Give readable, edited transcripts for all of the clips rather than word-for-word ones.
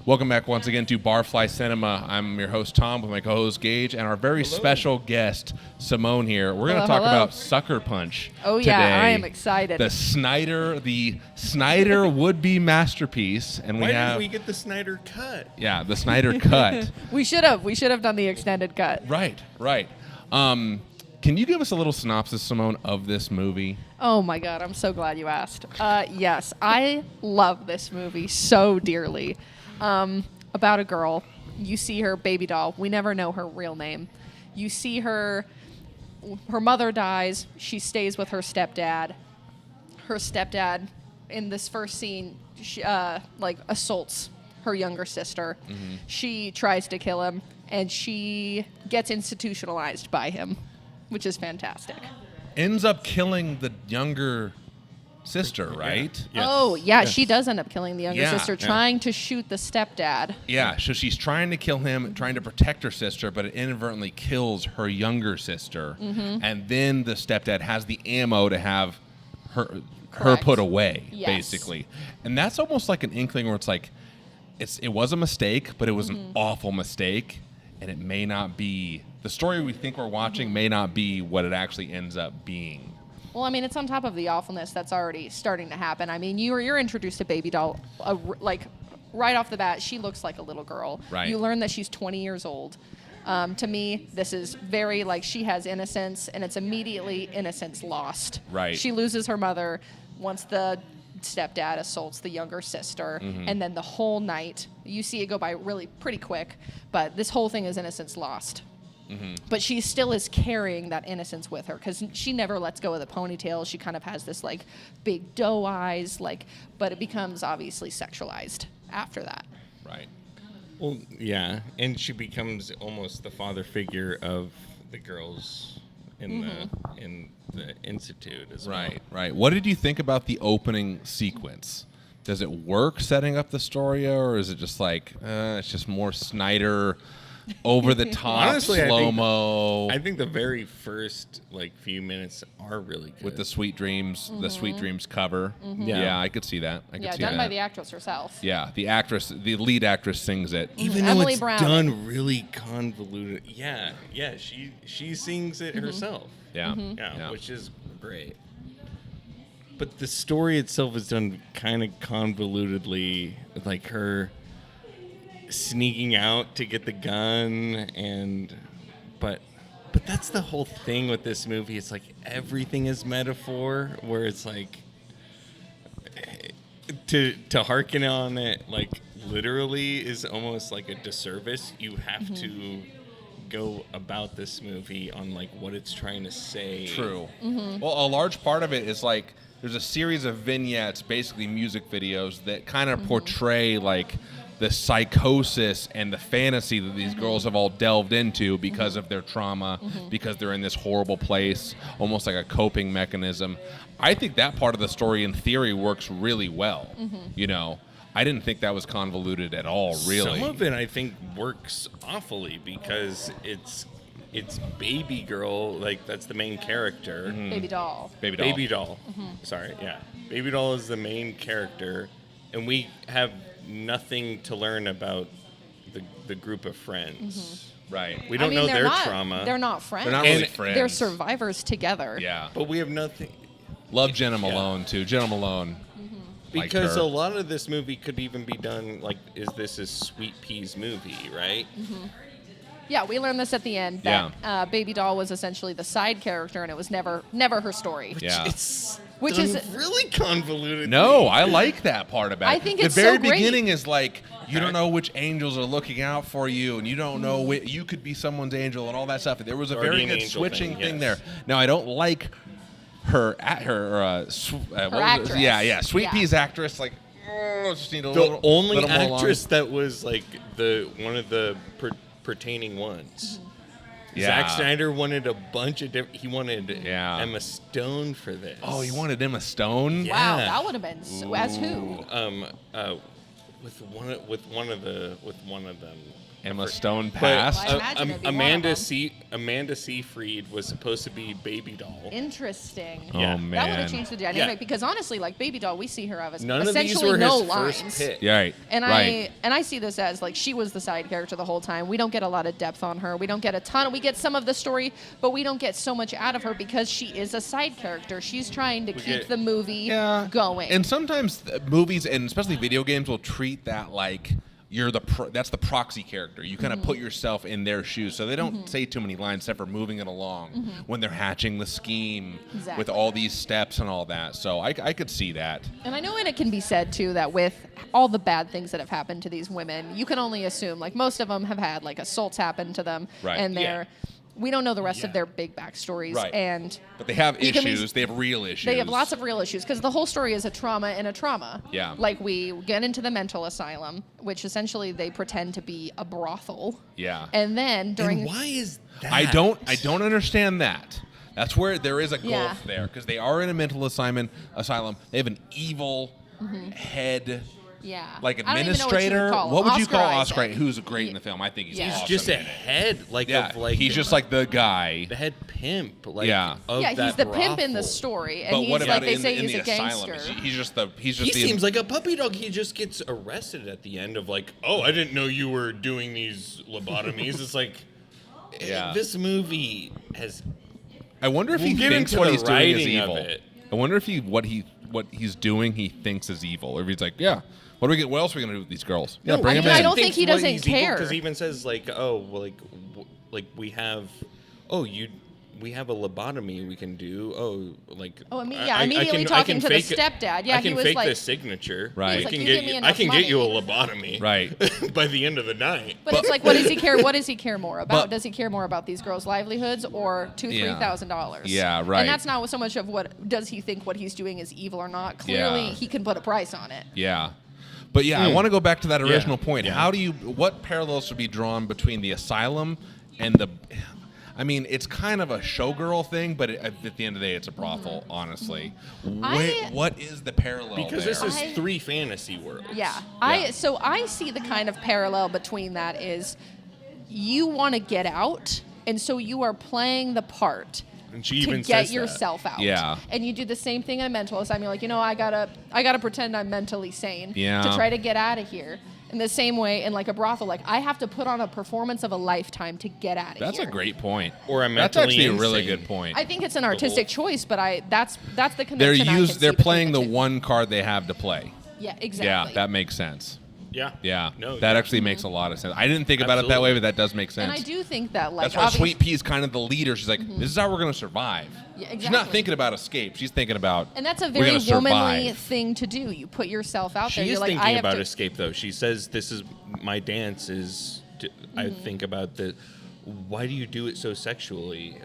Welcome back once again to Barfly Cinema. I'm your host, Tom, with my co-host, Gage, and our very special guest, Simone here. We're going to talk about Sucker Punch today. I am excited. The Snyder would-be masterpiece. And Why didn't we get the Snyder cut? Yeah, the Snyder cut. We should have done the extended cut. Right. Can you give us a little synopsis, Simone, of this movie? Oh my God, I'm so glad you asked. Yes, I love this movie so dearly. About a girl. You see her baby doll. We never know her real name. You see her mother dies. She stays with her stepdad. Her stepdad, in this first scene, assaults her younger sister. Mm-hmm. She tries to kill him, and she gets institutionalized by him, which is fantastic. Ends up killing the younger sister, right? Yes. Oh, yeah, yes. She does end up killing the younger sister, trying to shoot the stepdad. Yeah, so she's trying to kill him, trying to protect her sister, but it inadvertently kills her younger sister. Mm-hmm. And then the stepdad has the ammo to have her put away, basically. And that's almost like an inkling where it's like, it was a mistake, but it was an awful mistake, and it may not be, the story we think we're watching may not be what it actually ends up being. Well, I mean, it's on top of the awfulness that's already starting to happen. I mean, you're introduced to Baby Doll, right off the bat, she looks like a little girl. Right. You learn that she's 20 years old. To me, this is very, she has innocence, and it's immediately innocence lost. Right. She loses her mother once the stepdad assaults the younger sister, and then the whole night, you see it go by really pretty quick, but this whole thing is innocence lost. Mm-hmm. But she still is carrying that innocence with her because she never lets go of the ponytail. She kind of has this big doe eyes, but it becomes obviously sexualized after that. Right. Well, yeah, and she becomes almost the father figure of the girls in the institute as well. Right. What did you think about the opening sequence? Does it work setting up the story, or is it just it's just more Snyder? Over the top, honestly, slow-mo. I think the very first few minutes are really good. With the Sweet Dreams, the Sweet Dreams cover. Mm-hmm. Yeah, I could see that. Done by the actress herself. Yeah, the lead actress sings it. Even though Emily it's Brown. done really convoluted. Yeah, she sings it herself. Yeah. Yeah, which is great. But the story itself is done kind of convolutedly, her sneaking out to get the gun, but that's the whole thing with this movie. It's everything is metaphor, where it's to hearken on it literally is almost like a disservice. You have to go about this movie on what it's trying to say. True. Mm-hmm. Well, a large part of it is there's a series of vignettes, basically music videos, that kind of portray the psychosis and the fantasy that these girls have all delved into because of their trauma, because they're in this horrible place, almost like a coping mechanism. I think that part of the story, in theory, works really well. I didn't think that was convoluted at all, really. Some of it, I think, works awfully because it's baby girl, that's the main character. Mm-hmm. Baby doll. Baby doll. Sorry, yeah. Baby doll is the main character, and we have nothing to learn about the group of friends. Right. We don't know their trauma. They're not friends. They're not really friends. They're survivors together. Yeah. But we have nothing. Love Jenna Malone, too. Jenna Malone. Because a lot of this movie could even be done is this a Sweet Pea's movie, right? Yeah, we learned this at the end that Baby Doll was essentially the side character, and it was never her story. Which is really convoluted. No, I like that part about it. I think it's the very so great. beginning is you don't know which angels are looking out for you, and you don't know you could be someone's angel and all that stuff. There was a very good switching thing there. Now, I don't like her actress. Sweet Pea's actress. Just need a the only little more actress that was the one of the pertaining ones. Zack Snyder wanted a bunch of different. He wanted Emma Stone for this. Oh, he wanted Emma Stone? Wow, that would have been as who? with one of them. Emma Stone But passed. Well, I imagine it'd be one of them. Amanda Seyfried was supposed to be Baby Doll. Interesting. Yeah. Oh man. That would have changed the dynamic Yeah. because honestly, like Baby Doll, we see her as None of these essentially were no his lines. first pick. Yeah, right. And right. I see this as like she was the side character the whole time. We don't get a lot of depth on her. We don't get a ton. We get some of the story, but we don't get so much out of her because she is a side character. She's trying to keep get- the movie Yeah. going. And sometimes movies and especially video games will treat that like you're that's the proxy character. You kind of put yourself in their shoes, so they don't say too many lines except for moving it along when they're hatching the scheme with Exactly. all these steps and all that. So I could see that. And I know, and it can be said too that with all the bad things that have happened to these women, you can only assume like most of them have had like assaults happen to them, Right. and Yeah. we don't know the rest of Yeah. their big backstories, Right. and But they have You can be- issues. They have real issues. they have lots of real issues because the whole story is a trauma in a trauma. Yeah. Like we get into the mental asylum, which essentially they pretend to be a brothel, Yeah. and then during And why is that? I don't understand that. That's where there is a gulf Yeah. there because they are in a mental asylum. They have an evil head. yeah, Like I don't even know what you administrator, call him. what would you call Oscar Oscar? Isaac. Who's great in the film? I think he's Yeah. awesome. He's just a in it. head, like Yeah, of like he's just like the guy. the head pimp, like Yeah. of Yeah, he's that the pimp in the brothel. story, and But he's what about like they in, say in he's the a asylum? gangster. He's just the He seems like a puppy dog. He just gets arrested at the end of like, oh, I didn't know you were doing these lobotomies. It's like, Yeah. this movie has. I wonder if We'll he get thinks into what the he's doing is writing of evil. it. I wonder if what he's doing he thinks is evil, or if he's like, yeah, what else are we gonna do with these girls? Yeah, bring I them mean, I in. don't think he doesn't care. Because he even says like, oh, well, like we have, we have a lobotomy we can do. Oh, like immediately talking to the stepdad. Yeah, I can he was fake like- the signature. Right. I He's like, can "You get give me you. I enough can get you a money." lobotomy. Right. By the end of the night. But it's like, what does he care? What does he care more about? But- Does he care more about these girls' livelihoods or Yeah. $2,000-$3,000? Yeah, right. And that's not so much of what does he think what he's doing is evil or not. Clearly, Yeah. he can put a price on it. Yeah. But yeah, I want to go back to that original point. Yeah. What parallels should be drawn between the asylum and the, I mean, it's kind of a showgirl thing, but at the end of the day, it's a brothel, honestly. What is the parallel Because there? this is three fantasy worlds. Yeah. Yeah. So I see the kind of parallel between that is you want to get out, and so you are playing the part And she to even get says yourself out. Yeah. And you do the same thing in a mental asylum. You're like, I gotta pretend I'm mentally sane Yeah. to try to get out of here. In the same way, in like a brothel, like I have to put on a performance of a lifetime to get out of That's here. a great point. Or I'm That's mentally actually a really insane. good point. I think it's an artistic choice, but that's the They're connection. I can see they're between playing the two. one card they have to play. Yeah, exactly. Yeah, that makes sense. Yeah. Yeah, No. that actually makes a lot of sense. I didn't think about it that way, Absolutely. but that does make sense. And I do think that like That's why obviously- Sweet Pea's kind of the leader. She's like, this is how we're going to survive. Yeah, She's not exactly. thinking about escape. She's thinking about, And that's a we're very gonna survive. womanly thing to do. You put yourself out there. She You're is like, I thinking have about to, escape, though. She says, "This is my dance." I Mm-hmm. think about the. Why do you do it so sexually?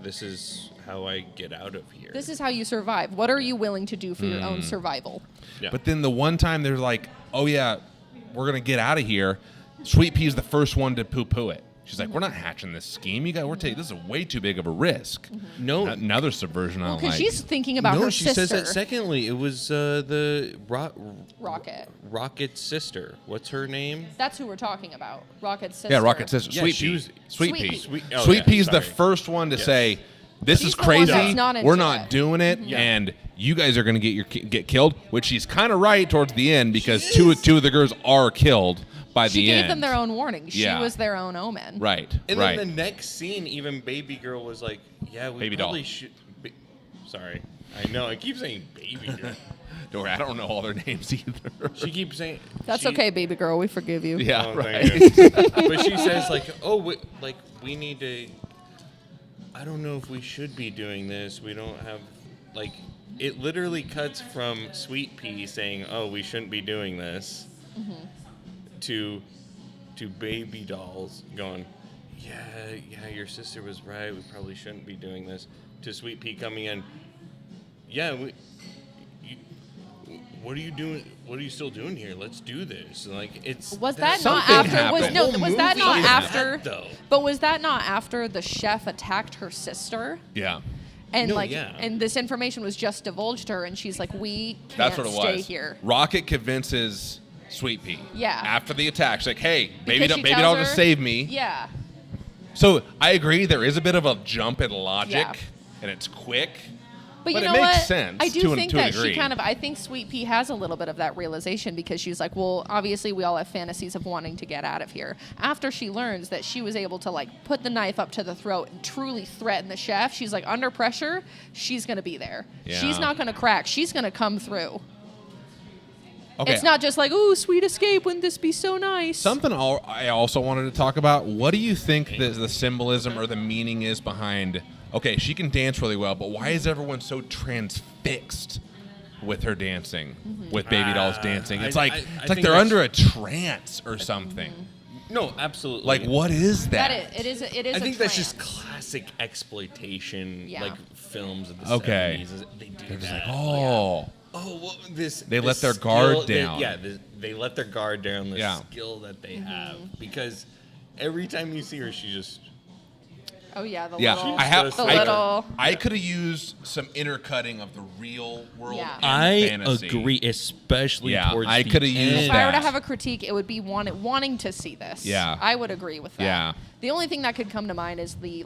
This is how I get out of here. This is how you survive. What are you willing to do for your own survival? Yeah. But then the one time they're like, oh yeah, we're going to get out of here. Sweet Pea's the first one to poo-poo it. She's like, we're not hatching this scheme. We're taking this is way too big of a risk. no, Another subversion I don't Because like. she's thinking about no. her She sister. says that secondly. It was the Rocket. Rocket's sister. What's her name? That's who we're talking about. Rocket's sister. Yeah, Rocket Sister. Yeah, Sweet she Pea. was- Sweet Sweet Pea. Pea. Sweet Yeah, Pea's the sorry. first one to Yes. say, this She's is the one crazy. that's not into We're not it. doing it, Yeah. and you guys are going to get killed, which she's kind of right towards the end because two of the girls are killed by She the gave end. them their own warning. She Yeah. was their own omen. Right, And right. then the next scene, even Baby Girl was like, "Yeah, we Baby doll. probably should." Sorry, I know I keep saying Baby Girl. Don't worry, I don't know all their names either. She keeps saying That's she- okay, baby girl. We forgive you. Yeah, Oh, right. thank you. But she says like, "Oh, we need to. I don't know if we should be doing this. We don't have like." It literally cuts from Sweet Pea saying, "Oh, we shouldn't be doing this," to Baby Dolls going, "Yeah, your sister was right. We probably shouldn't be doing this." To Sweet Pea coming in, "Yeah, what are you doing? What are you still doing here? Let's do this." Like it's Was that not Something after? Was happened. was that movie not is after? that, though. But was that not after the chef attacked her sister? Yeah. And No, yeah. and this information was just divulged to her, and she's like, "We can't That's what it stay was. here." Rocket convinces Sweet Pea. Yeah. After the attack, she's like, "Hey, baby Because she doll, tells just her- save me." Yeah. So I agree. There is a bit of a jump in logic, Yeah. and it's quick. But But you it know makes what? sense I do to a- think to a that degree. I think Sweet Pea has a little bit of that realization because she's like, well, obviously we all have fantasies of wanting to get out of here. After she learns that she was able to like put the knife up to the throat and truly threaten the chef, she's like, under pressure, she's going to be there. Yeah. She's not going to crack. She's going to come through. Okay. It's not just like, ooh, sweet escape. Wouldn't this be so nice? Something I also wanted to talk about. What do you think the symbolism or the meaning is behind? Okay, she can dance really well, but why is everyone so transfixed with her dancing, with baby dolls dancing? It's like think they're that's- under a trance or something. No, absolutely. Like, what is that? It is I a think that's just trance. classic exploitation, Yeah. like films of the Okay. 70s. They do They're just that. like, oh. Oh, well, this. They let this their guard skill- down. They let their guard down. The Yeah. skill that they have, because every time you see her, she just. Oh, yeah. The Yeah, little, I have. the I, little. I could have used some intercutting of the real world. Yeah. And I fantasy. agree, especially Yeah, towards I the coulda used end. If I were to that. have a critique, it would be wanting to see this. Yeah. I would agree with that. Yeah. The only thing that could come to mind is the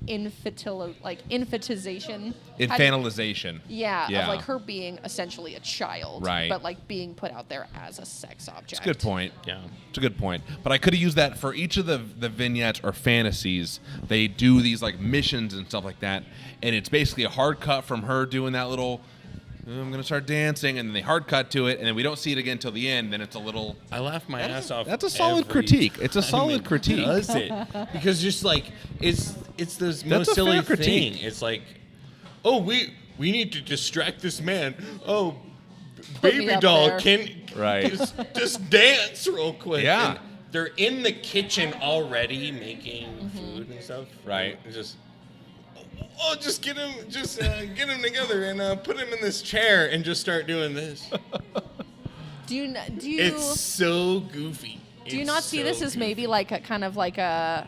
infantization. Infantilization. Yeah, Yeah. of like her being essentially a child, Right. But like being put out there as a sex object. It's a good point. Yeah. It's a good point. But I could have used that for each of the vignettes or fantasies. They do these like missions and stuff like that. And it's basically a hard cut from her doing that little, I'm going to start dancing. And then they hard cut to it. And then we don't see it again till the end. Then it's a little. I laugh my ass off. That's a solid every critique. It's a time solid it critique. Does it? Because just like it's this That's most a silly fair critique. thing. It's like, oh, we need to distract this man. Oh, Put me baby up doll, there. can Right. just dance real quick. Yeah. And they're in the kitchen already making food and stuff. Right. It's just. Oh, just get him together and put him in this chair and just start doing this. Do you It's so goofy. do you It's not see so this as goofy. maybe like a kind of like a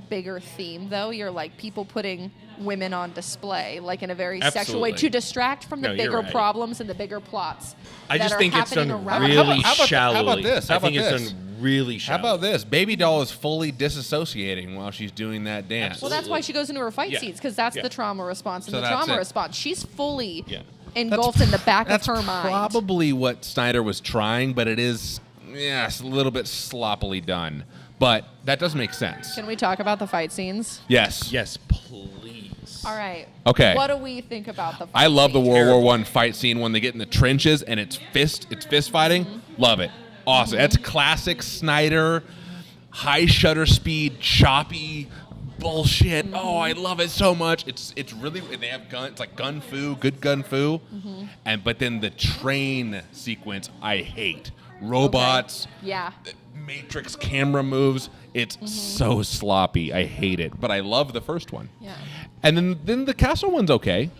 bigger theme though? You're like people putting women on display like in a very sexual way Absolutely. to distract from the No, you're bigger right. problems and the bigger plots. I that just are think it's happening done around. really How about- how about shallowly. this? How I think about it's this? done really How shallow. about this? Baby doll is fully disassociating while she's doing that dance. Well, that's why she goes into her fight Yeah. scenes because that's Yeah. the trauma response and So the that's trauma it. response. She's fully Yeah. engulfed in the back of That's her mind. probably what Snyder was trying, but it is, it's a little bit sloppily done. But that does make sense. Can we talk about the fight scenes? Yes. Yes, please. All right. Okay. What do we think about the fight I love the scenes? World War I fight scene when they get in the trenches and it's fist fighting. Love it. Awesome. That's classic Snyder, high shutter speed, choppy bullshit. Oh, I love it so much. It's really, they have guns. It's like gun fu, good gun fu. But then the train sequence I hate. Robots. Okay. Yeah. Matrix camera moves. It's so sloppy. I hate it. But I love the first one. Yeah. And then the castle one's okay.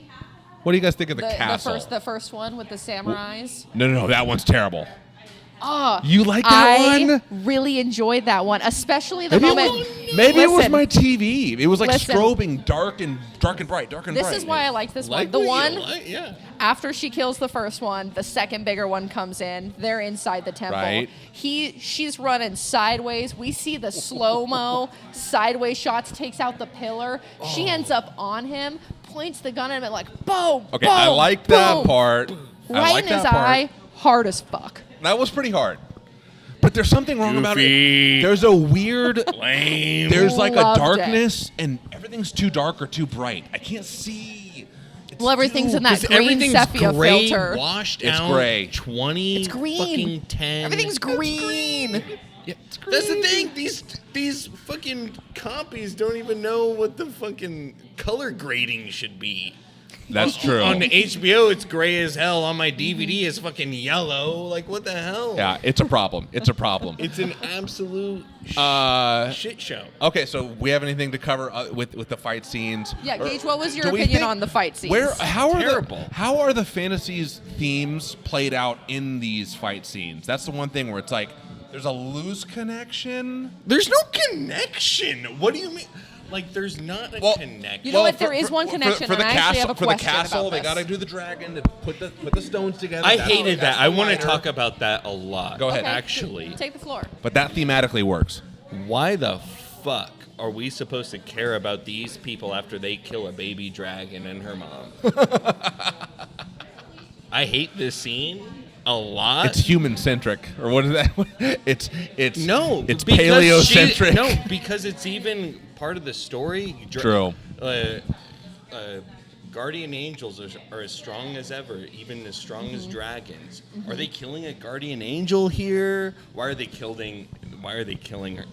What do you guys think of the castle? The first one with the samurais. No, that one's terrible. Oh, You like that I one? really enjoyed that one, especially the moment. Maybe it was Listen. my TV. It was like Listen. strobing dark and bright. This is why I like this one. The what you one like, yeah. after she kills the first one, the second bigger one comes in. They're inside the temple. Right. She's running sideways. We see the slow-mo sideways shots, takes out the pillar. She ends up on him, points the gun at him like boom. Okay, boom, I like that boom. part. I Right like in his that part. eye, hard as fuck. That was pretty hard. But there's something wrong about it. Goofy. There's a weird Lame. there's like a Loved it. darkness and everything's too dark or too bright. I can't see. It's Well, everything's in that 'Cause green everything's sepia gray, filter. washed It's out. gray. 20. It's green. Fucking 10. Everything's green. Yeah, That's the thing. These fucking copies don't even know what the fucking color grading should be. That's true. On the HBO, it's gray as hell. On my DVD, it's fucking yellow. Like, what the hell? Yeah, it's a problem. It's a problem. It's an absolute shit show. Okay, so we have anything to cover with the fight scenes? Yeah, Or- Gage, what was your do we opinion think- on the fight scenes? How Terrible. are the fantasies themes played out in these fight scenes? That's the one thing where it's like there's a loose connection. There's no connection. What do you mean? Like, there's not a Well, connection. You know what? There is one connection, and I actually have a for question the castle, about they this. got to do the dragon to put the stones together. I That's- hated that's that. I the want to lighter. talk about that a lot. Go ahead. Okay, Actually, take the floor. But that thematically works. why the fuck are we supposed to care about these people after they kill a baby dragon and her mom? I hate this scene a lot. It's human centric, or what is that? It's No, it's because paleocentric. No, because it's even part of the story. True. Guardian angels are as strong as ever, even as strong as dragons. Are they killing a guardian angel here? Why are they killing her?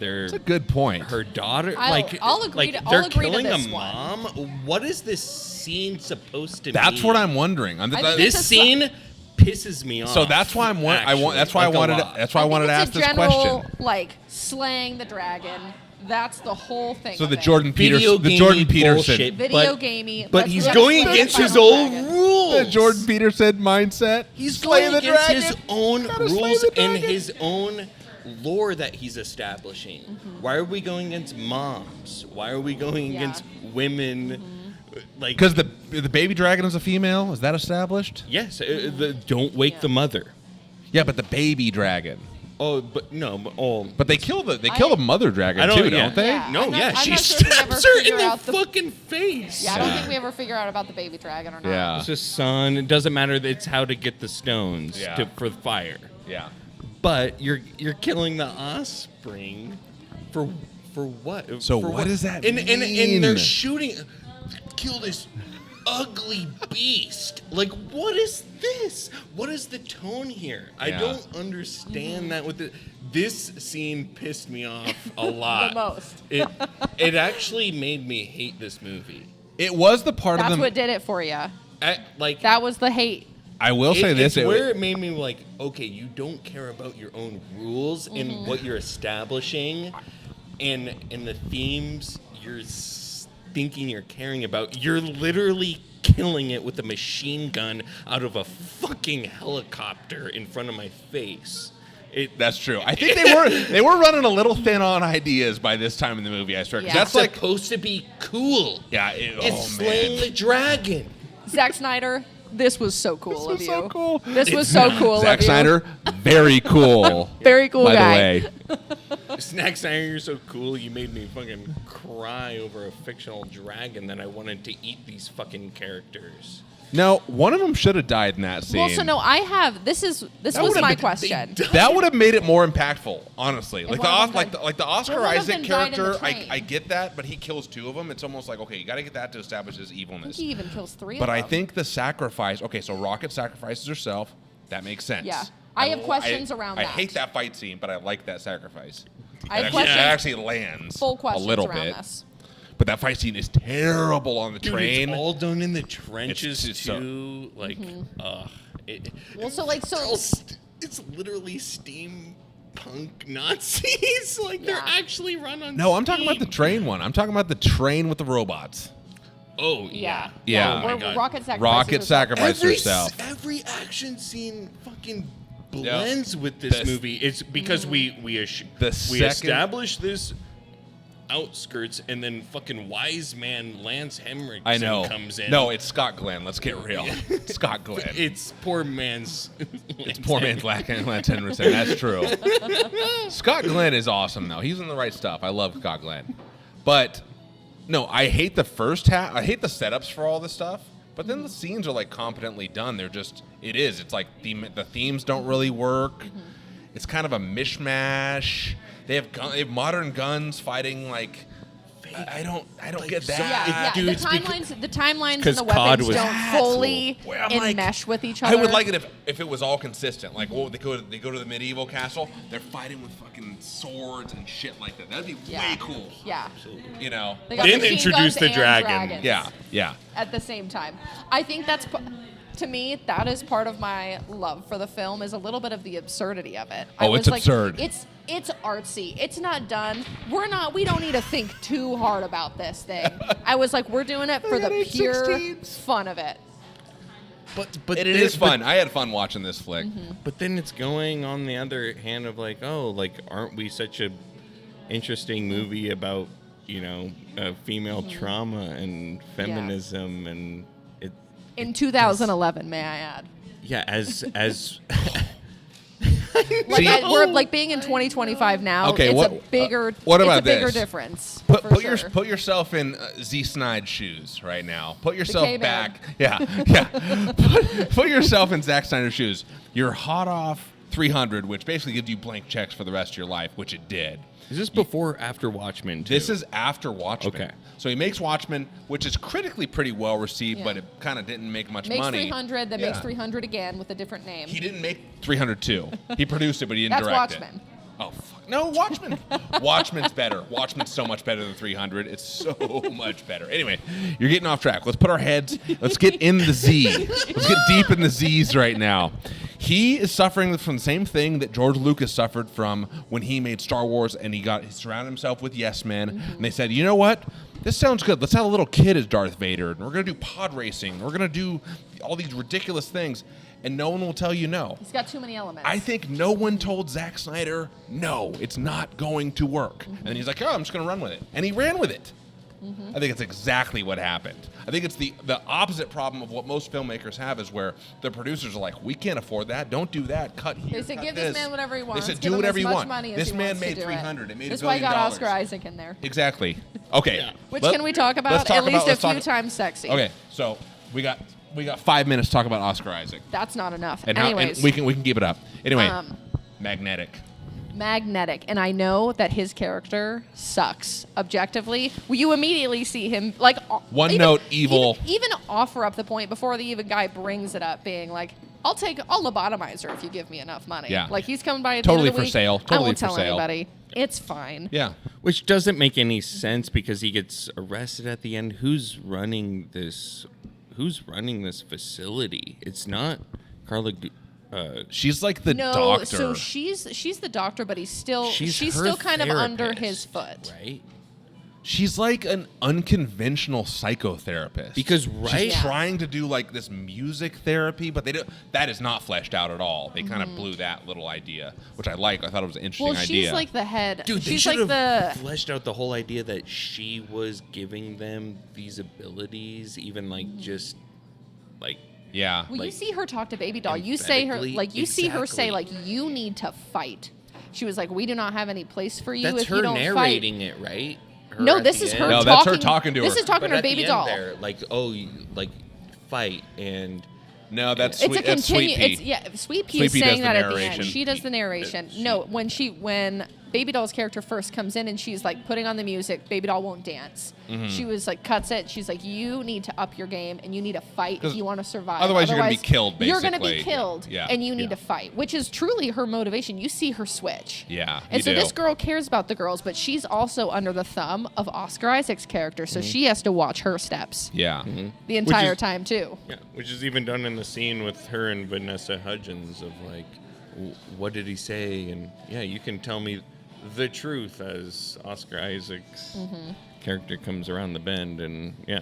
It's a good point. Her daughter. I'll agree to- they're I'll agree to killing this a one. mom. What is this scene supposed to be? That's what I'm wondering. I think This it's a scene pisses me off. So that's why I'm. actually, That's why like I a wanted. lot. That's why I wanted to ask it's a this general, question. like, slaying the dragon. That's the whole thing. So of the it. Jordan Video Peterson. The gamey Jordan Peterson. bullshit, Video but- gamey. But let's he's look going at against the his final own dragon. rules. The Jordan Peterson mindset. He's Slay going the against dragon. his own Gotta slay rules the and dragon. his own lore that he's establishing. Why are we going against moms? Why are we going Yeah. against women? Like, Because the baby dragon is a female. Is that established? yes, don't wake the mother. Yeah, but the baby dragon. Oh, but no, But they kill the mother dragon I don't- too, yeah. don't they? Yeah. no, I'm not- yeah, I'm she not sure if we ever stabs her in figure the out the- fucking face. Yeah, I don't Yeah. think we ever figure out about the baby dragon or not. Yeah. It's a son. It doesn't matter. It's how to get the stones Yeah. for fire. Yeah. But you're killing the offspring for what? So For what does that and mean? they're shooting. Kill this ugly beast. Like, what is this? What is the tone here? I Yeah. don't understand that. This scene pissed me off a lot. The most. It actually made me hate this movie. It was the part That's of the. what did it for you. Like That was the hate. I will say this. It's where it made me like, okay, you don't care about your own rules Mm-hmm. and what you're establishing, and the themes you're thinking you're caring about. You're literally killing it with a machine gun out of a fucking helicopter in front of my face. That's true. I think they were running a little thin on ideas by this time in the movie. I swear. 'Cause Yeah. That's like supposed to be cool. yeah. It's slaying the dragon. Zack Snyder, this was so cool This of was you. so cool. This was so cool Zack of you. Snyder, very cool. Very cool by guy. the way. Snack Snyder, you're so cool. You made me fucking cry over a fictional dragon that I wanted to eat these fucking characters. No, one of them should have died in that scene. Well, so no, I have. This was would've my been- question. That would have made it more impactful, honestly. Like one of them like the Oscar one of Isaac them died in the character, train. I get that, but he kills two of them. It's almost like okay, you got to get that to establish his I evilness. think he even kills three But of I them. think the sacrifice. Okay, so Rocket sacrifices herself. That makes sense. Yeah. I have questions around I that. hate that fight scene, but I like that sacrifice. I have It questions. actually lands Full a questions little around bit. this. But that fight scene is terrible on the Dude, train. it's all done in the trenches It's so- too. Like, Well, so like they're all so. it's literally steampunk Nazis. Like they're Yeah. actually run on. No, I'm talking about the steam. train one. I'm talking about the train with the robots. Oh Yeah. Yeah. Oh my Where God. Rocket sacrifices Rocket herself. sacrifice herself. Every action scene fucking blends with this This- movie. It's because we The second- establish this outskirts, and then fucking wise man Lance Henriksen I know. comes in. No, it's Scott Glenn. Let's get real. Scott Glenn. It's poor man's. It's poor man's Lance Henriksen. That's true. Scott Glenn is awesome, though. He's in the right stuff. I love Scott Glenn. But, no, I hate the first half. I hate the setups for all this stuff. But then the scenes are, like, competently done. They're just, it is. It's like the themes don't really work. It's kind of a mishmash. They have modern guns fighting, like, I don't Like, get so- that. Yeah, Dude, the it's timelines and 'cause the COD weapons was- don't That's fully where I'm like- enmesh with each other. I would like it if it was all consistent. Like, well, they go to the medieval castle. They're fighting with fucking swords and shit like that. That'd be way cool. Yeah. You know. They got Then machine introduce guns the and dragon. dragons Yeah. At the same time, I think to me, that is part of my love for the film is a little bit of the absurdity of it. I Oh, was it's like, absurd. It's artsy. It's not done. We don't need to think too hard about this thing. I was like, we're doing it for the got pure 8/16s. fun of it. But It is fun. I had fun watching this flick. But then it's going on the other hand of like, oh, like aren't we such a interesting movie about female trauma and feminism and it. In 2011, may I add? Yeah, as We're like being in 2025 now. Okay, it's what- a bigger. what about it's a bigger this? difference. Put yourself in Z Snyder's shoes right now. Put yourself K-Man. back. Yeah. Put yourself in Zack Snyder's shoes. You're hot off 300, which basically gives you blank checks for the rest of your life, which it did. Is this before or after Watchmen? Too? This is after Watchmen. Okay. So he makes Watchmen, which is critically pretty well received, Yeah. but it kind of didn't make much Makes money. 300, then Yeah. makes 300 again with a different name. He didn't make 302. He produced it, but he didn't That's direct Watchmen. it. Oh, fuck. No, Watchmen. Watchmen's better. Watchmen's so much better than 300. It's so much better. Anyway, you're getting off track. Let's get in the Z. Let's get deep in the Z's right now. He is suffering from the same thing that George Lucas suffered from when he made Star Wars, and he surrounded himself with yes men, and they said, you know what? This sounds good. Let's have a little kid as Darth Vader, and we're going to do pod racing. We're going to do all these ridiculous things, and no one will tell you no. He's got too many elements. I think no one told Zack Snyder, no, it's not going to work. And he's like, oh, I'm just going to run with it. And he ran with it. I think it's exactly what happened. I think it's the opposite problem of what most filmmakers have is where the producers are like, we can't afford that. Don't do that. Cut here. They said, cut give this man whatever he wants. They said, Give do him whatever as you much want. money as This he man wants to made do 300. It made That's $1 why I billion. got Oscar Isaac in there. Exactly. Okay. Which can we talk about? At least a few times sexy. Okay, so we got 5 minutes to talk about Oscar Isaac. That's not enough. And Anyways. we can keep it up. Anyway, magnetic. And I know that his character sucks objectively. You immediately see him like One note evil. Even offer up the point before the even guy brings it up, being like, I'll lobotomize her if you give me enough money. Yeah. Like he's coming by at Totally the end of the for week. sale. I Totally won't for tell sale. anybody. It's fine. Yeah. Which doesn't make any sense because he gets arrested at the end. Who's running this facility? It's not Carla. She's like the No, doctor. so she's the doctor, but she's her still kind of under therapist, his foot. right? She's like an unconventional psychotherapist. Because she's Yeah. trying to do like this music therapy, but that is not fleshed out at all. They kind of blew that little idea, which I like. I thought it was an interesting Well, idea. she's like the head. Dude, they she's should like have the fleshed out the whole idea that she was giving them these abilities, even like just like yeah. Well, you like, see her talk to Baby Doll. You say her emphatically- like you see her say exactly. like you need to fight. She was like, we do not have any place for you that's if her you don't narrating it, right? Her No, at this the is end. her. No, talking, that's her talking to This her. is talking But to at the Baby end Doll. there, like like fight and No, that's It's sweet. a That's Sweet continue. Pea. Sweet Pea Sweet is Pea does saying the that at the narration. end. She does the narration. No, when Baby Doll's character first comes in and she's like putting on the music, Baby Doll won't dance. She was like cuts it. She's like, you need to up your game and you need to fight if 'Cause you want to survive. otherwise you're gonna be killed, You're gonna be basically. killed, Yeah. and you need Yeah. to fight, which is truly her motivation. You see her switch. Yeah, And you so do. this girl cares about the girls, but she's also under the thumb of Oscar Isaac's character, so she has to watch her steps Yeah. the entire is- time too. yeah, which is even done in the scene with her and Vanessa Hudgens of like, what did he say? And yeah, you can tell me the truth as Oscar Isaac's character comes around the bend, and yeah.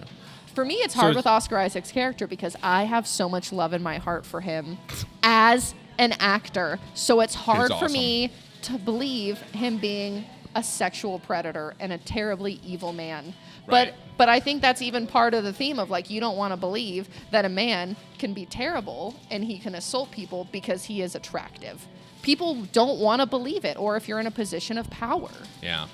For me, it's So hard it's- with Oscar Isaac's character because I have so much love in my heart for him as an actor. So it's hard for awesome. me to believe him being a sexual predator and a terribly evil man. Right. But I think that's even part of the theme of like you don't want to believe that a man can be terrible and he can assault people because he is attractive. People don't want to believe it, or if you're in a position of power. Yeah.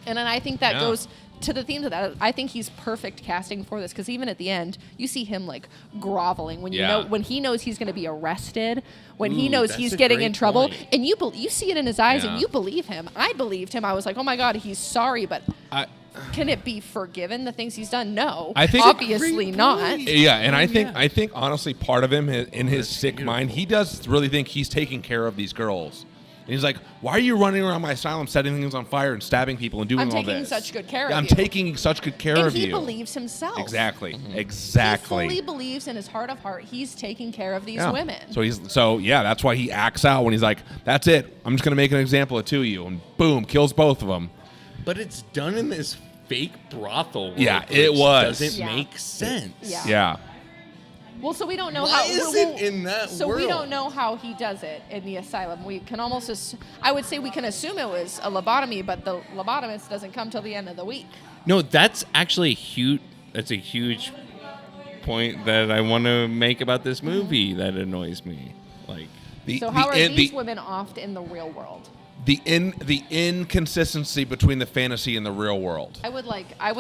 And then I think that Yeah. goes to the themes of that. I think he's perfect casting for this because even at the end, you see him like groveling when Yeah. when he knows he's going to be arrested, when he Ooh, knows that's he's a getting great in trouble, point. and you see it in his eyes, Yeah. and you believe him. I believed him. I was like, oh my god, he's sorry, but I, can it be forgiven? The things he's done? No, I think- obviously Great not. point. yeah, and I think yeah. I think honestly, part of him in his that's sick beautiful. mind, he does really think he's taking care of these girls. And he's like, "Why are you running around my asylum, setting things on fire and stabbing people and doing I'm all taking this? such good care of I'm you." taking such good care And of he you. believes himself. Exactly. He Exactly. fully believes in his heart of heart he's taking care of these Yeah. women. So that's why he acts out when he's like, "That's it. I'm just gonna make an example of two of you," and boom, kills both of them. But it's done in this fake brothel world, Yeah, which it was. doesn't Yeah. make sense. Yeah. Yeah. Well, so we don't know Why how. is it in that so we world? don't know how he does it in the asylum. We can almost. I would say we can assume it was a lobotomy, but the lobotomist doesn't come till the end of the week. No, that's actually huge. That's a huge point that I want to make about this movie that annoys me. Like, So how are these women off in the real world? the inconsistency between the fantasy and the real world. I would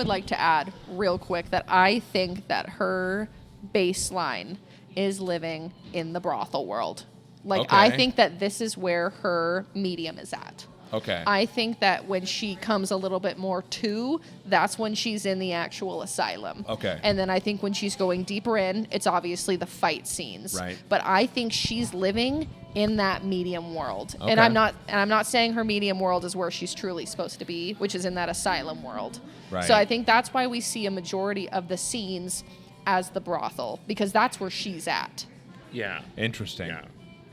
like to add real quick that I think that her baseline is living in the brothel world. Like, I Okay. think that this is where her medium is at. Okay. I think that when she comes a little bit more to, that's when she's in the actual asylum. Okay. And then I think when she's going deeper in, it's obviously the fight scenes. Right. But I think she's living in that medium world. Okay. And I'm not saying her medium world is where she's truly supposed to be, which is in that asylum world. Right. So I think that's why we see a majority of the scenes as the brothel, because that's where she's at. yeah. Interesting. Yeah.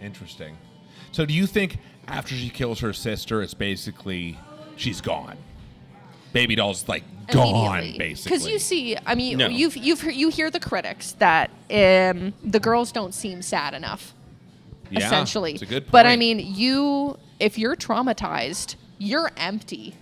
Interesting. So do you think after she kills her sister, it's basically she's gone? Baby doll's like gone, basically. Because you see, I mean, No. you hear the critics that the girls don't seem sad enough. Yeah, Essentially, it's a good But I point. mean, if you're traumatized, you're empty.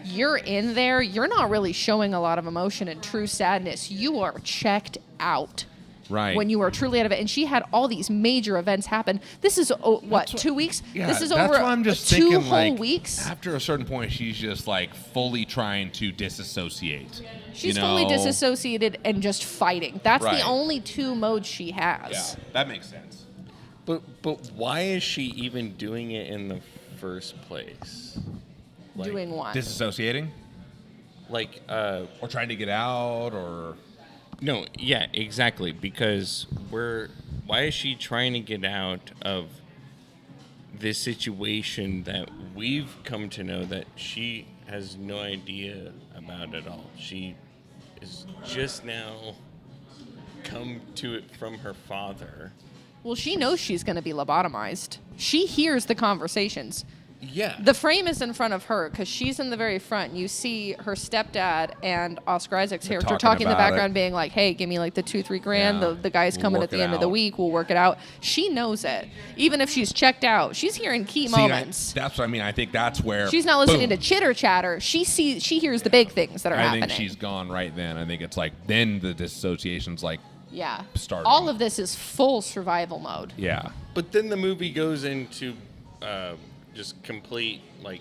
You're in there. You're not really showing a lot of emotion and true sadness. You are checked out. Right. When you are truly out of it. And she had all these major events happen. This is, what, 2 weeks? Yeah, this is that's over why I'm just 2 thinking, whole like, weeks. After a certain point, she's just like fully trying to disassociate. She's you fully know? disassociated and just fighting. That's Right. the only 2 modes she has. Yeah, that makes sense. But why is she even doing it in the first place? Like, Doing what? Disassociating, Like, or trying to get out, or no, yeah, exactly. Because why is she trying to get out of this situation that we've come to know that she has no idea about at all? She is just now come to it from her father. Well, she knows she's going to be lobotomized. She hears the conversations. Yeah. The frame is in front of her because she's in the very front. You see her stepdad and Oscar Isaac's character talking in the about it. background, being like, "Hey, give me like the $2-3 grand. Yeah. The guy's We'll coming work at the it end of the out." week. We'll work it out." She knows it. Even if she's checked out, she's hearing key moments. That's what I mean. I think that's where She's not listening boom. to chitter chatter. She hears the big things that are I happening. think she's gone right then. I think it's like then the disassociation's like, yeah. starting. All of this is full survival mode. yeah. But then the movie goes into just complete, like,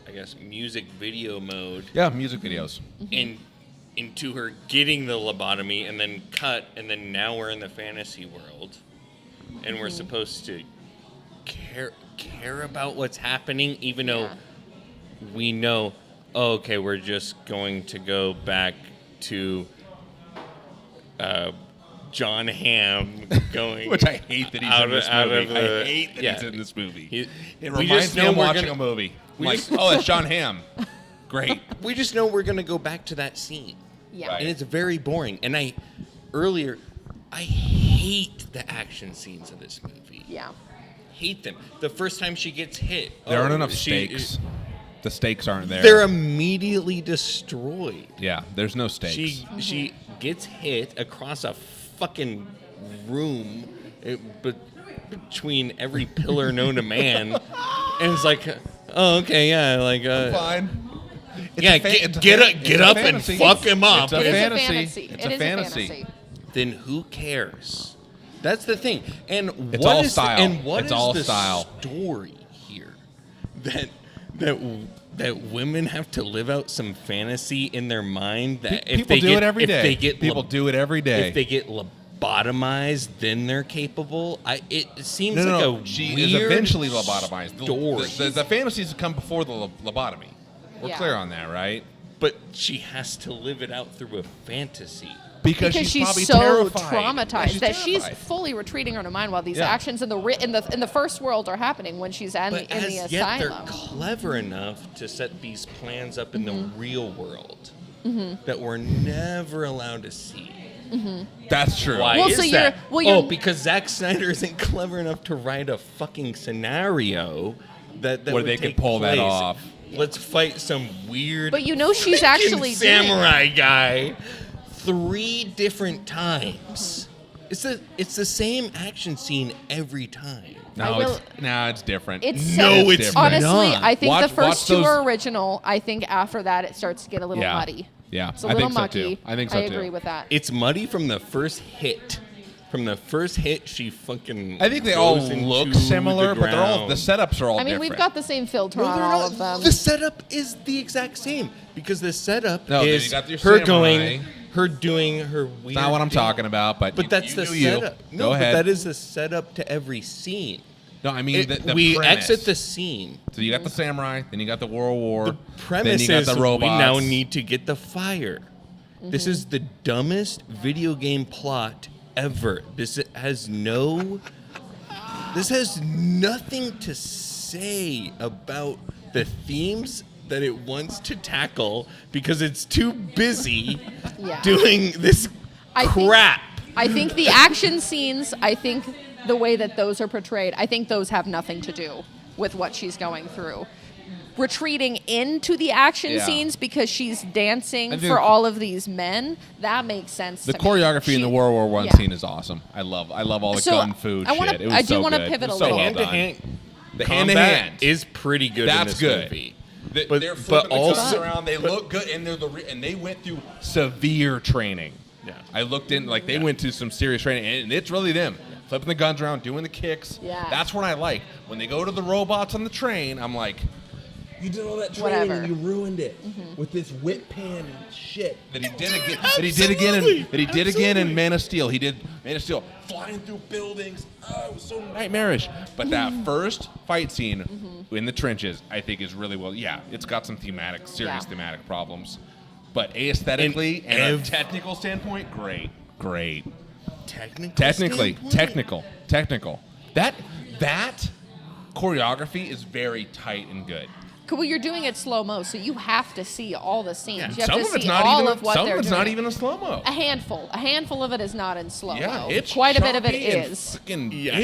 I guess, music video mode. Yeah, music videos. Into her getting the lobotomy and then cut, and then now we're in the fantasy world, and we're supposed to care about what's happening, even though we know, oh, okay, we're just going to go back to John Hamm going, Which I hate that he's in this movie. I hate that yeah. he's in this movie. He- It we reminds just me know of we're watching gonna- a movie. we Like, just- oh, that's John Hamm. Great. We just know we're gonna go back to that scene. Yeah. Right. And it's very boring. And I hate the action scenes of this movie. Yeah. Hate them. The first time she gets hit, There aren't enough she- stakes. The stakes aren't there. They're immediately destroyed. Yeah, there's no stakes. She gets hit across a fucking room but between every pillar known to man, and it's like, oh, okay, yeah, like, Fine. yeah, get up and fuck him up. It's a It is a fantasy. fantasy. It's It a is fantasy. Then who cares? That's the thing. And It's what all is style. The, and what It's is all the style. story here? That women have to live out some fantasy in their mind that if People they do get, it every if day. they get People do it every day. If they get lobotomized, then they're capable. It seems no, like no, a she weird is eventually lobotomized. story. The fantasies come before the lobotomy. We're Yeah. clear on that, right? But she has to live it out through a fantasy. Because she's probably so terrified. traumatized Yeah, that she's terrified. fully retreating her mind while these Yeah. actions in the first world are happening when she's in But the as yet, they're asylum. clever enough to set these plans up in the Mm-hmm. real world that we're never allowed to see. That's true. Why Well, is so that? you're- Because Zack Snyder isn't clever enough to write a fucking scenario that Where would they could take pull that place. off. Let's fight some weird. But you know she's freaking actually doing it. samurai guy 3 different times. It's the same action scene every time. It's different. It's No, so, it's honestly, not. I think Watch- the first watch two those- are original. I think after that it starts to get a little muddy. Yeah, It's a I little think so, mucky. too. I think so, I too. agree with that. It's muddy from the first hit. From the first hit, she fucking. I think they all goes look into similar, the but they're all ground. the setups are all I mean, different. we've got the same filter No, on they're all not. of them. The setup is the exact same because the setup No, then is you got your her samurai. going, her doing her weird. Not what I'm thing. talking about, but That's you the do you. setup. Go No, but ahead. that is the setup to every scene. No, I mean the we premise. exit the scene. So you got the samurai, then you got the World War, The premise then you got is the we robots. now need to get the fire. This is the dumbest video game plot ever. This has nothing to say about the themes that it wants to tackle because it's too busy doing this crap. I think the action scenes, I think the way that those are portrayed, I think those have nothing to do with what she's going through. Retreating into the action scenes because she's dancing for all of these men, that makes sense The to me. choreography in the World War One scene is awesome. I love all the gun food shit. It was I do so wanna good. pivot It was a so little. well done. Hand-to-hand The combat hand-to-hand is pretty good in That's this good. movie. They're But flipping the also- guns around. They look good, and and they went through severe training. Yeah. I looked in they went to some serious training, and it's really them flipping the guns around, doing the kicks. Yeah. That's what I like. When they go to the robots on the train, I'm like, you did all that training Whatever. and you ruined it with this whip pan and shit that he did again. Absolutely. That he did again in Man of Steel. He did Man of Steel flying through buildings. Oh, it was so nightmarish. But that first fight scene in the trenches, I think, is really well. Yeah, it's got some serious thematic problems, but aesthetically and a technical standpoint, great. Technically, technical. That choreography is very tight and good. Well, you're doing it slow-mo, so you have to see all the scenes. Yeah, You have some to of it's see not all even. of what Some they're of it's doing. not even a slow mo. A handful of it is not in slow-mo. Yeah, it's Quite a bit of it choppy and is.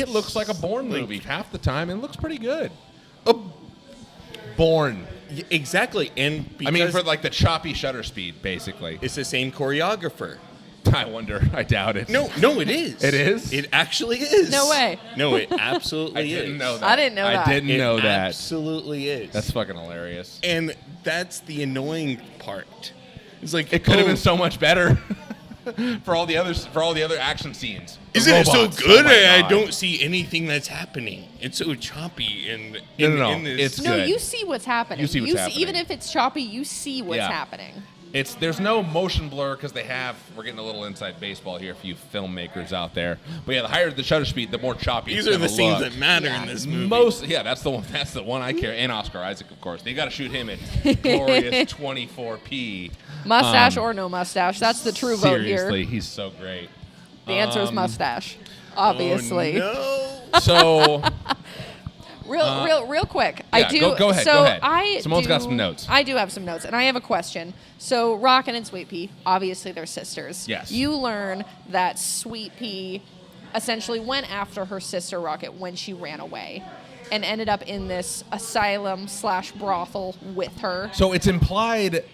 It looks like a Bourne movie half the time, and it looks pretty good. Bourne. Exactly, and I mean, because for like the choppy shutter speed, basically. it's the same choreographer. I wonder. I doubt it. No, it is. It is? It actually is. No way. No, it absolutely I is. didn't know that. I didn't know that. I didn't know that. Absolutely is. That's fucking hilarious. And that's the annoying part. It's like It could have been so much better for all the other action scenes. The Isn't it so robots, good? oh my I God. don't see anything that's happening. It's so choppy and No. in this- It's No, good. you see what's happening. You see what's happening. Even if it's choppy, you see what's Yeah. happening. There's no motion blur because we're getting a little inside baseball here for you filmmakers out there. But yeah, the higher the shutter speed, the more choppy These it's are the gonna scenes look. that matter Yeah. in this movie. That's the one I care. And Oscar Isaac, of course. They got to shoot him at glorious 24p. Mustache or no mustache, that's the true vote Seriously, here. he's so great. The answer is mustache, obviously. Oh, So Real quick. yeah, I do. go ahead, So go ahead. I Simone's do, got some notes. I do have some notes, and I have a question. So Rockin' and Sweet Pea, obviously they're sisters. Yes. You learn that Sweet Pea essentially went after her sister Rocket when she ran away, and ended up in this asylum/brothel with her. So it's implied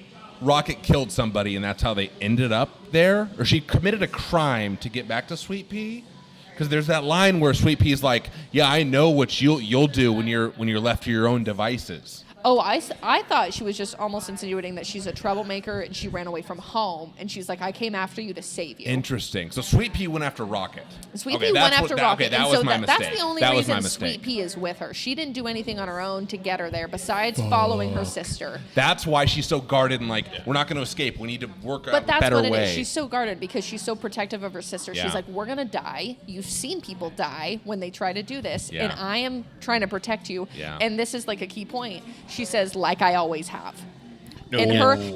Rocket killed somebody, and that's how they ended up there, or she committed a crime to get back to Sweet Pea. Because there's that line where Sweet Pea's like, "Yeah, I know what you'll do when you're left to your own devices." Oh, I thought she was just almost insinuating that she's a troublemaker and she ran away from home, and she's like, I came after you to save you. Interesting. So Sweet Pea went after Rocket. Sweet Okay, Pea that's went what- after that- Rocket, Okay, that and was so my mistake. that's the only That was my reason mistake. Sweet Pea is with her. She didn't do anything on her own to get her there besides following her sister. That's why she's so guarded and like, we're not going to escape. We need to work out But a that's better what it way. is. She's so guarded because she's so protective of her sister. Yeah. She's like, we're going to die. You've seen people die when they try to do this, Yeah. and I am trying to protect you. Yeah. And this is like a key point. She says, like I always have. no.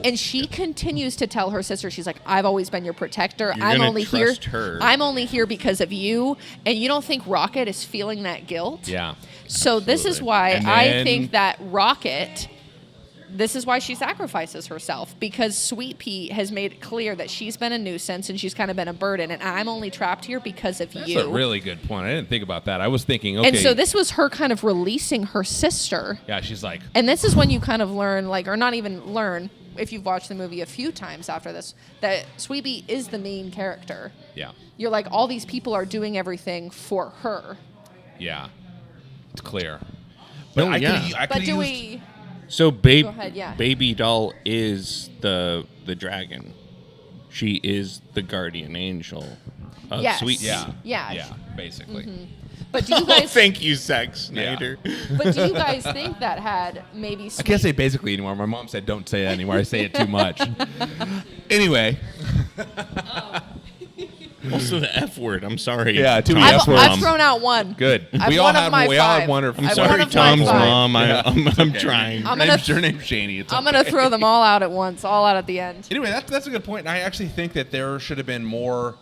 And she continues to tell her sister, she's like, I've always been your protector. You're I'm gonna only trust here. her. I'm only here because of you. And you don't think Rocket is feeling that guilt? Yeah. So this is Absolutely. why And I then- think that Rocket, this is why she sacrifices herself, because Sweet Pea has made it clear that she's been a nuisance and she's kind of been a burden, and I'm only trapped here because of That's you. a really good point. I didn't think about that. I was thinking, okay. And so this was her kind of releasing her sister. Yeah, she's like, And this is when you kind of learn, like, or not even learn, if you've watched the movie a few times after this, that Sweet Bee is the main character. Yeah. You're like, all these people are doing everything for her. Yeah. It's clear. No, I yeah. could've- I But could've do used- we? So Go ahead, yeah. Baby Doll is the dragon. She is the guardian angel of Yes. Sweet Bee. Yeah. Yeah. Yeah. Basically. But do you Oh, guys? thank you, Zack Snyder. But do you guys think that had maybe? I Sweet can't say basically anymore. My mom said don't say it anymore. I say it too much. Anyway. Also, the F word. I'm sorry. Yeah, too many Tom's F words. I've mom. thrown out one. Good. I've We all one of have. my We all have five. one. I'm I've sorry, one of my Tom's five. mom. Yeah, I'm okay. trying. I'm gonna Your name's Shani. It's I'm okay. gonna throw them all out at once, all out at the end. Anyway, that's a good point. And I actually think that there should have been more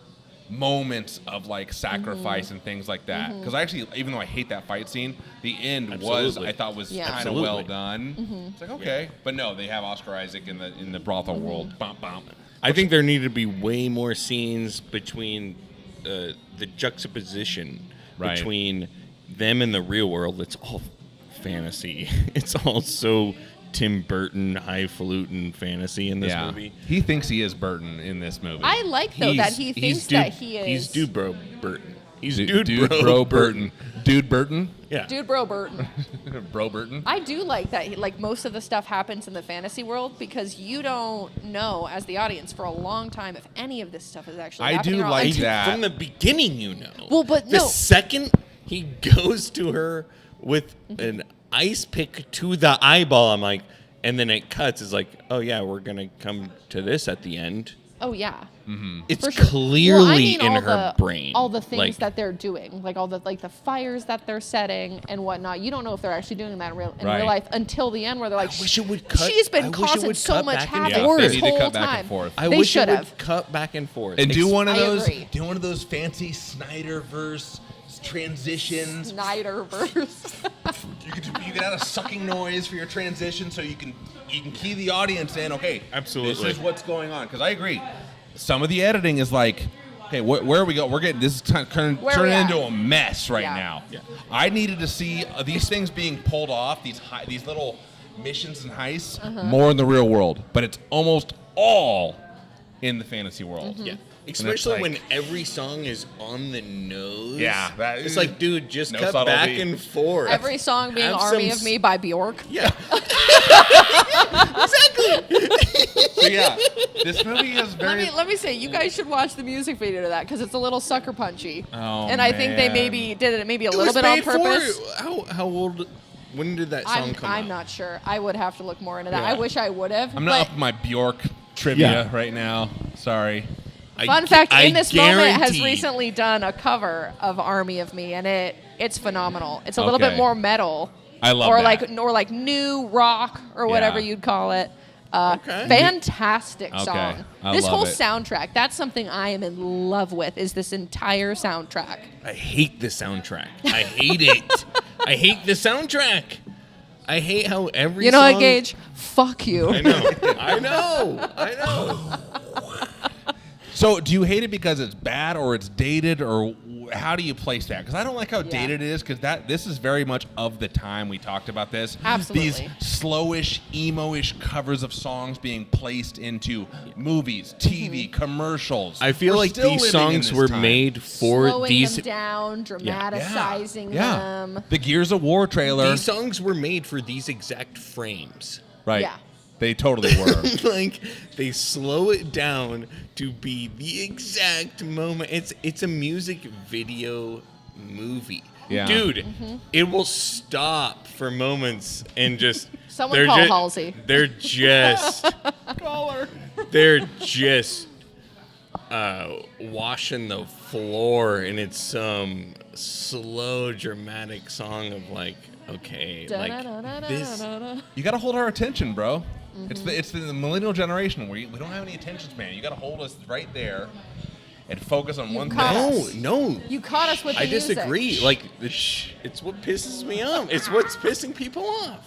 moments of like sacrifice and things like that. Because I actually, even though I hate that fight scene, the end Absolutely. I thought was Yeah. kind of well Absolutely. done. It's like okay, but no, they have Oscar Isaac in the brothel world. Bum, bum. I think there needed to be way more scenes between the juxtaposition Right. between them and the real world. It's all fantasy. It's all so Tim Burton, highfalutin fantasy in this Yeah, movie. he thinks he is Burton in this movie. I like though that he thinks that he is. He's Dude Bro Burton. He's Dude Bro Burton. Dude Burton. Yeah. Dude, bro, Burton. Bro Burton. I do like that. Like most of the stuff happens in the fantasy world because you don't know as the audience for a long time if any of this stuff is actually I happening. do or not. like Until- that. From the beginning, you know. Well, but the no. second he goes to her with an ice pick to the eyeball, I'm like, and then it cuts. It's like, oh yeah, we're gonna come to this at the end. Oh yeah. It's For sure. clearly Well, I mean, in all her the- brain. All the things Like, that they're doing, like all the the fires that they're setting and whatnot. You don't know if they're actually doing that in real Right. life until the end, where they're like, I wish it would cut- she's I been wish it causing would so cut much back and havoc forth. this They need to whole cut back and time. forth. I They wish should it would have. cut back and forth. And do one of I those. agree. Do one of those fancy Snyderverse transitions. Snyderverse. You can add a sucking noise for your transition, so you can key the audience in. Okay, Absolutely. This is what's going on. Because I agree, some of the editing is like, okay, where are we go? We're getting this is turning Where we into at? a mess right Yeah. now. Yeah. I needed to see these things being pulled off, these little missions and heists, more in the real world, but it's almost all in the fantasy world. Yeah. it's Especially like- when every song is on the nose. Yeah, that it's is- like, dude, just no cut subtlety. back and forth. Every song being Have "Army some of Me" by Bjork. Yeah. So yeah, this movie is very. Let me say, you guys should watch the music video to that because it's a little sucker punchy. Oh, and I think they man. maybe did it maybe a It little was bit on made for- purpose. How old? When did that song come out? I'm not sure. I would have to look more into that. Yeah. I wish I would have. I'm but not up my Bjork trivia Yeah. right now. Sorry. Fun fact: I In This Moment has guarantee- recently done a cover of "Army of Me," and it's phenomenal. It's a little bit Okay. more metal. I love or that. or like new rock or whatever Yeah. you'd call it. Okay. Fantastic Okay. song. I This love whole it. soundtrack. That's something I am in love with. Is this entire soundtrack? I hate the soundtrack. I hate it. I hate the soundtrack. I hate how every You know song... what, Gage? Fuck you. I know. I know. I know. So, do you hate it because it's bad or it's dated, or how do you place that? Because I don't like how Yeah. dated it is. Because this is very much of the time we talked about this. Absolutely. These slowish, emo-ish covers of songs being placed into movies, TV, commercials. I feel We're like still these living in songs this were time. made for Slowing these. them down, dramatizing Yeah. them. The Gears of War trailer. These songs were made for these exact frames. Right. Yeah. They totally were. Like they slow it down to be the exact moment. It's a music video movie. Yeah. Dude, it will stop for moments and just Someone they're call ju- Halsey. They're just Caller. they're just washing the floor, and it's some slow dramatic song of like, okay, like this. You got to hold our attention, bro. Mm-hmm. It's the millennial generation where we don't have any attention span. You got to hold us right there and focus on one caught thing. us. No. You caught us with the I music. disagree. Like, it's what pisses me off. It's what's pissing people off.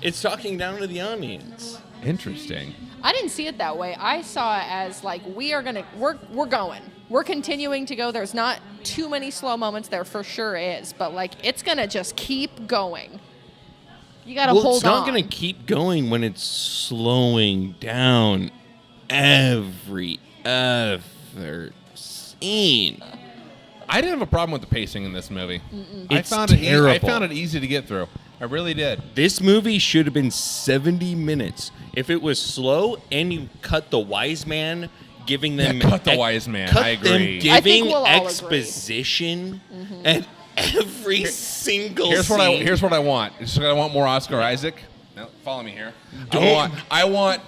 It's talking down to the audience. Interesting. I didn't see it that way. I saw it as like we're going. We're continuing to go. There's not too many slow moments. There for sure is, but like it's gonna just keep going. You got to hold on. It's not going to keep going when it's slowing down every other scene. I didn't have a problem with the pacing in this movie. It's I terrible. found it easy to get through. I really did. This movie should have been 70 minutes. If it was slow and you cut the wise man giving them... cut the wise man. Cut I agree. them I think giving we'll all exposition at every single Here's scene. what I want. I want more Oscar Isaac. No, follow me here. Don't. I want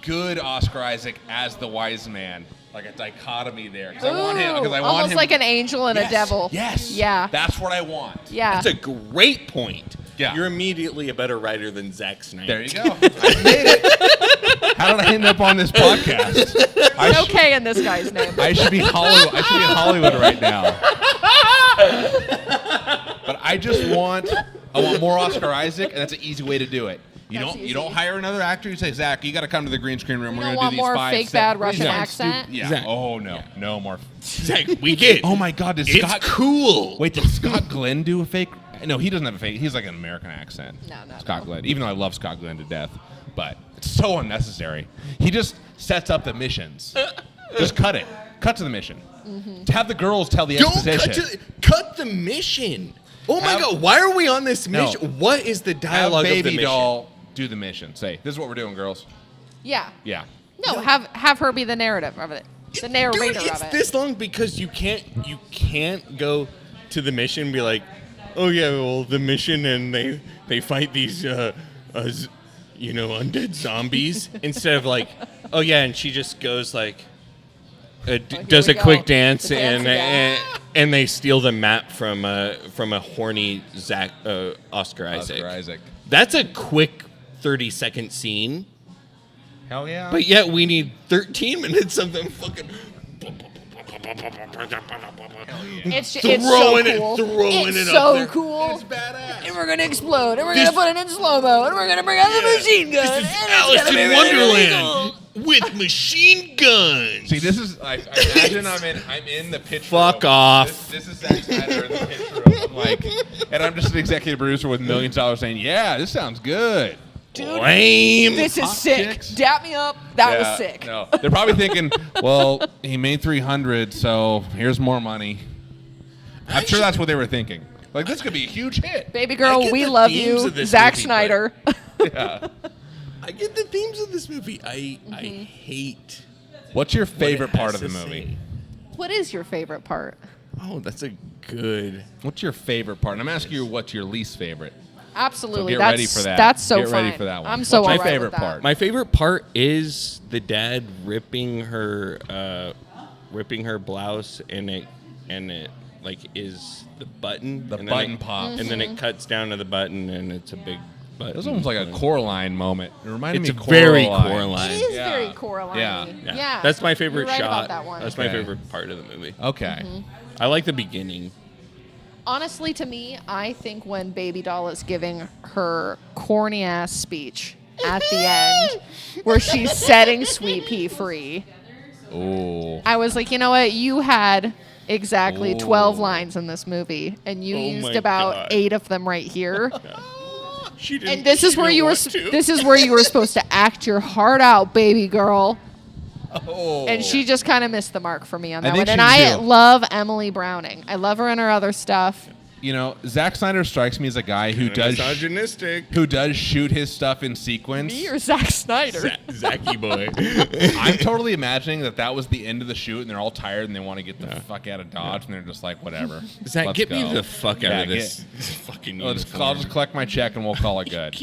good Oscar Isaac as the wise man. Like a dichotomy there. Because I want him. Because I want almost him. like an angel and Yes, a devil. Yes. Yeah. That's what I want. Yeah. That's a great point. Yeah. You're immediately a better writer than Zack Snyder. There you go. I made it. How did I end up on this podcast? No K in this guy's name. I should be Hollywood. I should be in Hollywood right now. But I want more Oscar Isaac, and that's an easy way to do it. You That's don't easy. hire another actor. You say, Zach, you got to come to the green screen room. You We're don't going to do want these more 5 fake steps. bad Russian Yeah. accent? Yeah. Zach. Oh no, no more. Zach, we get. Oh my God, it's cool. Wait, did Scott Glenn do a fake? No, he doesn't have a fake. He's like an American accent. No. Scott Glenn. Even though I love Scott Glenn to death, but it's so unnecessary. He just sets up the missions. Just cut it. Cut to the mission. To have the girls tell the exposition. Cut the mission. Oh my God, why are we on this mission? No. What is the Have dialogue of the Baby mission? Doll do the mission. Say, this is what we're doing, girls. Yeah. Yeah. No, have her be the narrative of it. The narrator Dude, it's of it. this long because you can't go to the mission and be like, oh yeah, well the mission and they fight these undead zombies instead of like, oh yeah, and she just goes like does we a go. quick dance The dance again. and they steal the map from a horny Oscar Isaac. Oscar Isaac. That's a quick 30-second scene. Hell yeah. But yet we need 13 minutes of them fucking It's so throwing it- cool. throwing it's it up so there. cool. It's badass. And we're gonna explode, and we're gonna put it in slow mo, and we're gonna bring out the machine gun. This is and Alice it's gonna be in really, really Wonderland with machine guns. See, this is. I imagine I'm in the pitch Fuck room. off. This is Zack Snyder in the pitch room. I'm like, and I'm just an executive producer with millions of dollars saying, "Yeah, this sounds good." Dude, Lame. this is Hot sick. chicks. Dap me up. That was Yeah, sick. No, they're probably thinking, well, he made 300, so here's more money. I'm sure that's what they were thinking. Like, this could be a huge hit. Baby I girl, get we the love themes you, of this Zack movie, Snyder. Yeah. I get the themes of this movie. I hate. What's your what it favorite part has of the to movie? say. What is your favorite part? Oh, that's a good. What's your favorite part? And I'm asking you, what's your least favorite? Absolutely. So get that's, ready for that. That's so Get ready fine. for that one. I'm so What's my alright with favorite that. part? My favorite part is the dad ripping her blouse and it like is the button. The and button then pops. and then it cuts down to the button and it's a big button. It was almost like a Coraline moment. It reminded It's me of very Coraline. Coraline. It is Yeah. very Coraline. Yeah. Yeah. That's my favorite You're right shot. about that one. That's my Okay. favorite part of the movie. Okay. I like the beginning. Honestly, to me, I think when Baby Doll is giving her corny ass speech at the end, where she's setting Sweet Pea free, Oh. I was like, you know what? You had exactly Ooh. 12 lines in this movie, and you Oh used my about God. 8 of them right here. She didn't. And this is she where didn't you were. want Sp- to. This is where you were supposed to act your heart out, baby girl. Oh. And she just kind of missed the mark for me on I that think one. And she I too. love Emily Browning. I love her in her other stuff. You know, Zack Snyder strikes me as a guy who misogynistic. does shoot his stuff in sequence. Me or Zack Snyder? Zacky boy. I'm totally imagining that was the end of the shoot, and they're all tired and they want to get the fuck out of Dodge, and they're just like, whatever. Zach, let's get go. me the fuck out Yeah, of this fucking I'll uniform. just collect my check and we'll call it good.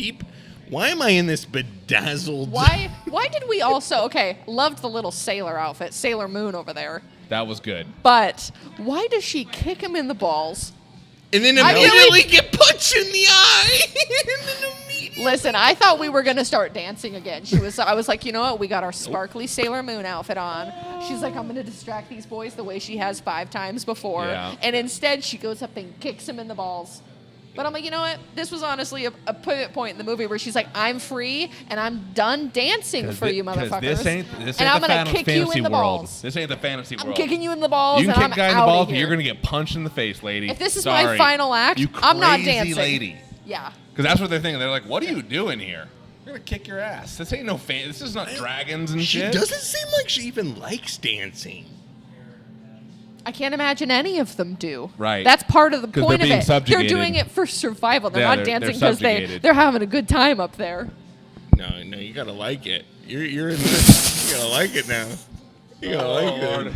Why am I in this bedazzled? Why did we also loved the little sailor outfit, Sailor Moon over there. That was good. But why does she kick him in the balls? And then I immediately really- get punched in the eye. And then immediately. Listen, I thought we were gonna start dancing again. I was like, you know what? We got our sparkly Sailor Moon outfit on. She's like, I'm gonna distract these boys the way she has 5 times before. Yeah. And instead, she goes up and kicks him in the balls. But I'm like, you know what? This was honestly a pivot point in the movie where she's like, I'm free and I'm done dancing for you, motherfuckers. This ain't and I'm the gonna kick fantasy you in the world. balls. This ain't the fantasy I'm world. kicking you in the balls. You can and kick a I'm guy in the outta balls, but here. you're gonna get punched in the face, lady. If this is Sorry. my final act, you I'm not crazy dancing. lady. Yeah. Because that's what they're thinking. They're like, what are you doing here? We're going to kick your ass. This ain't no fan. This is not dragons and She shit. doesn't seem like she even likes dancing. I can't imagine any of them do. Right. That's part of the 'Cause point they're of being it. subjugated. They're doing it for survival. They're Yeah, not they're dancing because subjugated. they're having a good time up there. No, you gotta like it. You're in this. You gotta like it now. You gotta like Lord. it.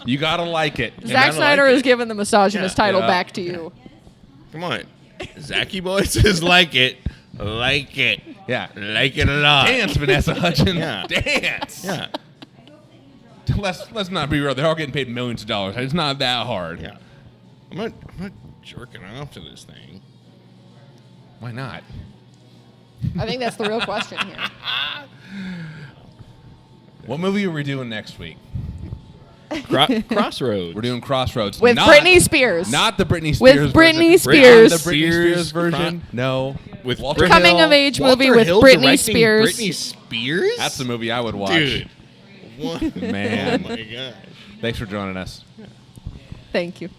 You got to like it. Zack gotta Snyder like has it. given the misogynist Yeah. title Yeah. back to you. Come on, Zacky boy says like it, like it, Yeah. like it a lot. Dance, Vanessa Hudgens. Yeah. Dance. Yeah, Let's not be real. They're all getting paid millions of dollars. It's not that hard. yeah. I'm not jerking off to this thing. Why not? I think that's the real question here. What movie are we doing next week? Crossroads. We're doing Crossroads. With Not- Britney Spears. Not the Britney Spears With Britney version. Spears. Not the Britney Spears Spears version. No. With Walter Brit- Coming Hill. of age Walter movie with Hill Britney directing Spears. Britney Spears. That's the movie I would watch. Dude. What? Man. Oh my gosh. Thanks for joining us. Thank you.